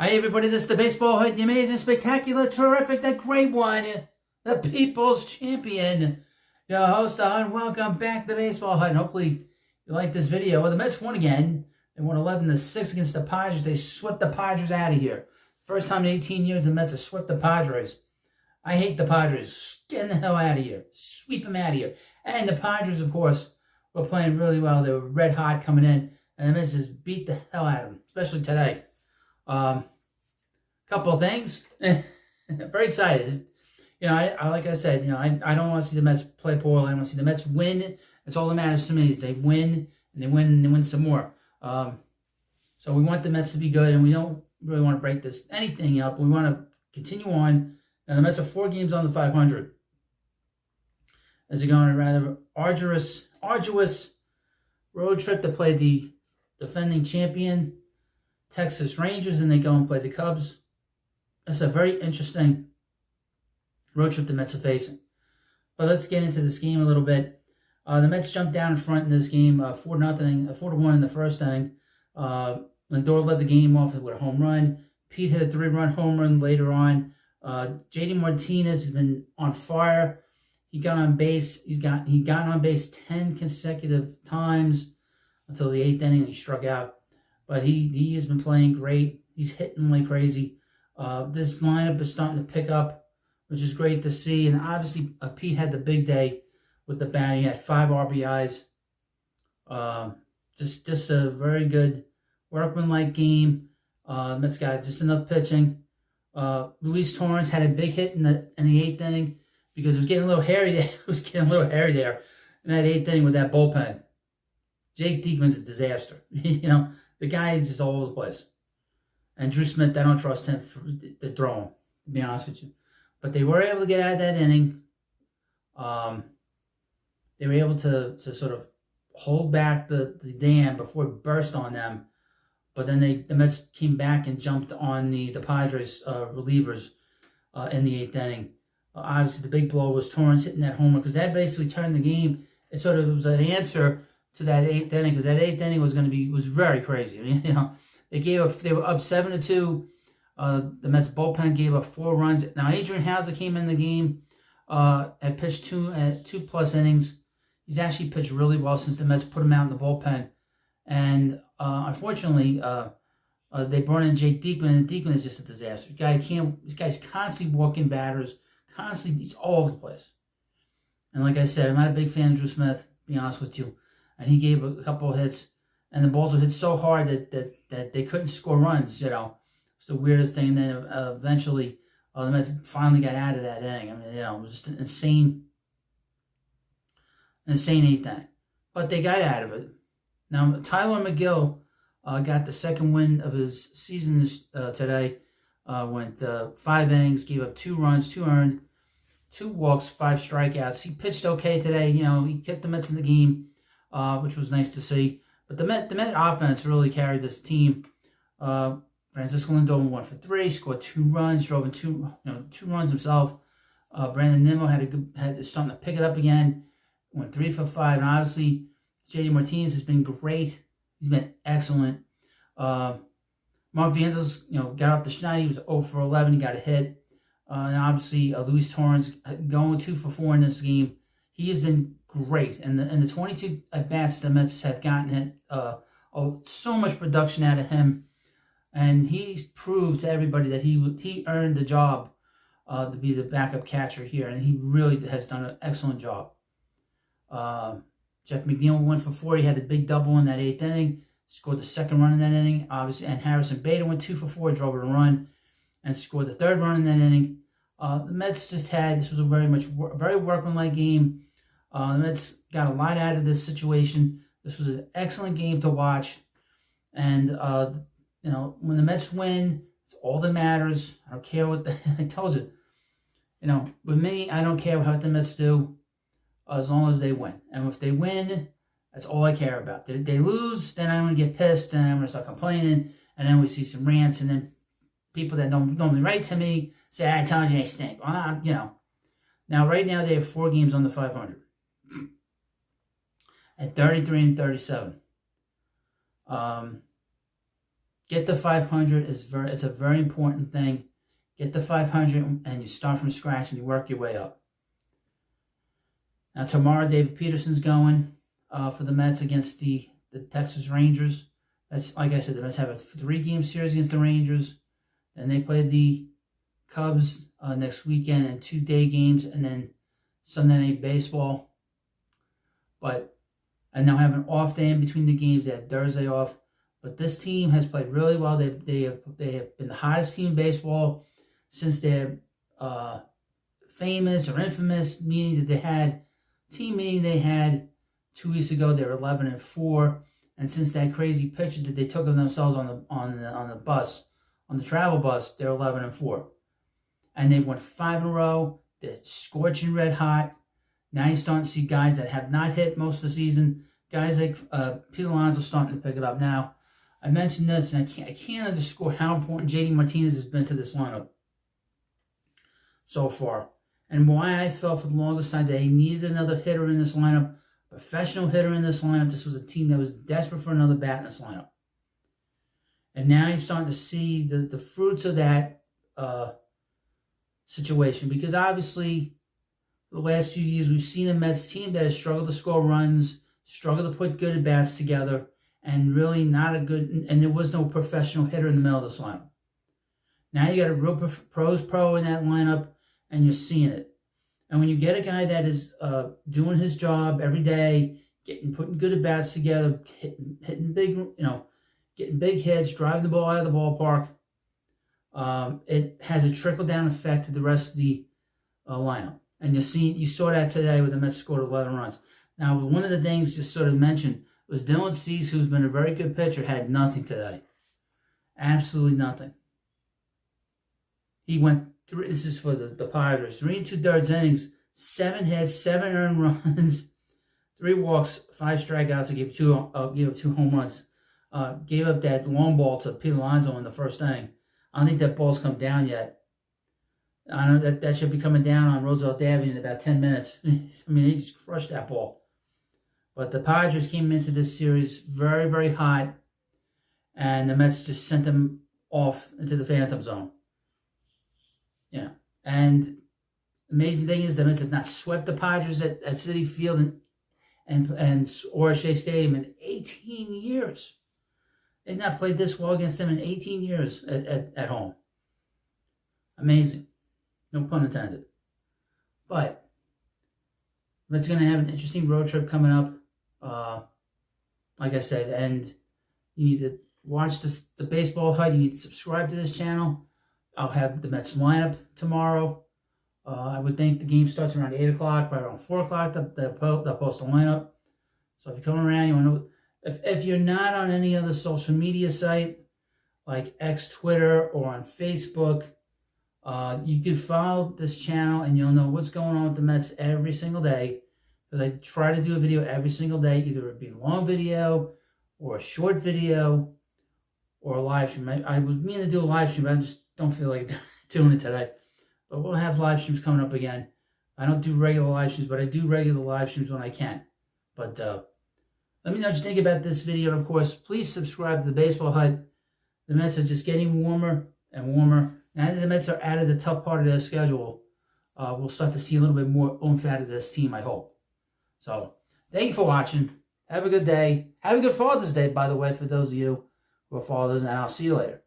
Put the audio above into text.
Hi everybody, this is the Baseball Hut, the amazing, spectacular, terrific, the great one, the People's Champion, your host, and welcome back to the Baseball Hut. And hopefully you like this video. Well, the Mets won again. They won 11-6 against the Padres. They swept the Padres out of here. First time in 18 years the Mets have swept the Padres. I hate the Padres. Get the hell out of here. Sweep them out of here. And the Padres, of course, were playing really well. They were red hot coming in, and the Mets just beat the hell out of them, especially today. Couple of things. Very excited. You know, I like I said, you know, I don't want to see the Mets play poorly. I want to see the Mets win. That's all that matters to me is they win, and they win, and they win some more. So we want the Mets to be good, and we don't really want to break anything up. We want to continue on. Now, the Mets are 4 games on the 500. As they go on a rather arduous road trip to play the defending champion Texas Rangers, and they go and play the Cubs. It's a very interesting road trip the Mets are facing. But let's get into this game a little bit. The Mets jumped down in front in this game, 4-1 in the first inning. Lindor led the game off with a home run. Pete hit a 3-run home run later on. JD Martinez has been on fire. He got on base. He got on base 10 consecutive times until the 8th inning. He struck out. But he has been playing great. He's hitting like crazy. This lineup is starting to pick up, which is great to see. And obviously, Pete had the big day with the bat. He had 5 RBIs. Just a very good workmanlike game. Mets got just enough pitching. Luis Torrens had a big hit in the 8th inning because it was getting a little hairy there. It was getting a little hairy there in that 8th inning with that bullpen. Jake Diekman's a disaster. You know, the guy is just all over the place. And Drew Smith, I don't trust him to throw him, to be honest with you. But they were able to get out of that inning. They were able to sort of hold back the dam before it burst on them. But then the Mets came back and jumped on the Padres relievers in the 8th inning. Obviously, the big blow was Torrens hitting that homer because that basically turned the game. It was an answer to that 8th inning because that 8th inning was very crazy. I mean, you know, they were up 7-2. The Mets bullpen gave up 4 runs. Now Adrian Houser came in the game, had pitched 2+ innings. He's actually pitched really well since the Mets put him out in the bullpen. And unfortunately, they brought in Jake Diekman, and Diekman is just a disaster. This guy's constantly walking batters, he's all over the place. And like I said, I'm not a big fan of Drew Smith, to be honest with you. And he gave a couple of hits, and the balls were hit so hard that they couldn't score runs, you know. It's the weirdest thing. And then eventually, the Mets finally got out of that inning. I mean, you know, it was just an insane 8th inning. But they got out of it. Now, Tyler McGill got the second win of his season today. Went 5 innings, gave up 2 runs, 2 earned, 2 walks, 5 strikeouts. He pitched okay today. You know, he kept the Mets in the game, which was nice to see. But the Met offense really carried this team. Francisco Lindor went 1-for-3, scored 2 runs, drove in 2 runs himself. Brandon Nimmo had starting to pick it up again, went 3-for-5, and obviously JD Martinez has been great. He's been excellent. Mark Vandals, got off the schneid. He was 0-for-11. He got a hit. And obviously, Luis Torrens going 2-for-4 in this game. He has been great. And the 22 at-bats the Mets have gotten so much production out of him. And he's proved to everybody that he earned the job to be the backup catcher here. And he really has done an excellent job. Jeff McNeil went for 4. He had a big double in that 8th inning. Scored the 2nd run in that inning, obviously. And Harrison Bader went 2-for-4, drove in a run, and scored the 3rd run in that inning. The Mets this was a very workmanlike game. The Mets got a lot out of this situation. This was an excellent game to watch. And, when the Mets win, it's all that matters. I don't care what I told you. With me, I don't care what the Mets do as long as they win. And if they win, that's all I care about. If they lose, then I'm going to get pissed and I'm going to start complaining. And then we see some rants. And then people that don't normally write to me say, I told you they stink. Well, Now, right now, they have 4 games on the 500 at 33-37. Get the 500 it's a very important thing. Get the 500 and you start from scratch and you work your way up. Now tomorrow, David Peterson's going for the Mets against the Texas Rangers. That's, like I said, the Mets have a 3-game series against the Rangers. Then they play the Cubs next weekend and 2 day games, and then Sunday Night Baseball. And they'll have an off day in between the games. They have Thursday off. But this team has played really well. They have been the hottest team in baseball since their famous or infamous meeting that they had, team meeting they had 2 weeks ago. They were 11-4, and since that crazy picture that they took of themselves on the bus, on the travel bus, they're 11-4, and they've won 5 in a row. They're scorching red hot. Now you're starting to see guys that have not hit most of the season. Guys like Pete Alonso starting to pick it up now. I mentioned this, and I can't underscore how important JD Martinez has been to this lineup so far, and why I felt for the longest time that they needed another hitter in this lineup, professional hitter in this lineup. This was a team that was desperate for another bat in this lineup. And now you're starting to see the fruits of that situation, because obviously the last few years we've seen a Mets team that has struggled to score runs, struggled to put good at-bats together, and really not a good, and there was no professional hitter in the middle of this lineup. Now you got a real pro in that lineup, and you're seeing it. And when you get a guy that is doing his job every day, putting good at-bats together, hitting big, getting big hits, driving the ball out of the ballpark, it has a trickle-down effect to the rest of the lineup. And you saw that today when the Mets scored 11 runs. Now, one of the things just sort of mentioned was Dylan Cease, who's been a very good pitcher, had nothing today. Absolutely nothing. He went through, this is for the Padres, 3 2/3 innings, 7 hits, 7 earned runs, 3 walks, 5 strikeouts, and gave up 2 home runs. Gave up that long ball to Pete Alonso in the first inning. I don't think that ball's come down yet. I know that should be coming down on Roosevelt Avenue in about 10 minutes. I mean, he just crushed that ball. But the Padres came into this series very, very hot, and the Mets just sent them off into the phantom zone. Yeah. And the amazing thing is the Mets have not swept the Padres at Citifield or Shea Stadium in 18 years. They've not played this well against them in 18 years at home. Amazing. No pun intended. But Mets going to have an interesting road trip coming up. Like I said, and you need to watch the Baseball Hut. You need to subscribe to this channel. I'll have the Mets lineup tomorrow. I would think the game starts around 8 o'clock, right around 4 o'clock, they'll post the lineup. So if you're coming around, you want to know, if you're not on any other social media site, like X, Twitter, or on Facebook, you can follow this channel and you'll know what's going on with the Mets every single day. Because I try to do a video every single day, either it be a long video or a short video or a live stream. I was meaning to do a live stream, but I just don't feel like doing it today. But we'll have live streams coming up again. I don't do regular live streams, but I do regular live streams when I can. But let me know what you think about this video. And of course, please subscribe to the Baseball Hut. The Mets are just getting warmer and warmer. Now that the Mets are out of the tough part of their schedule, we'll start to see a little bit more oomph out of this team, I hope. So, thank you for watching. Have a good day. Have a good Father's Day, by the way, for those of you who are fathers, and I'll see you later.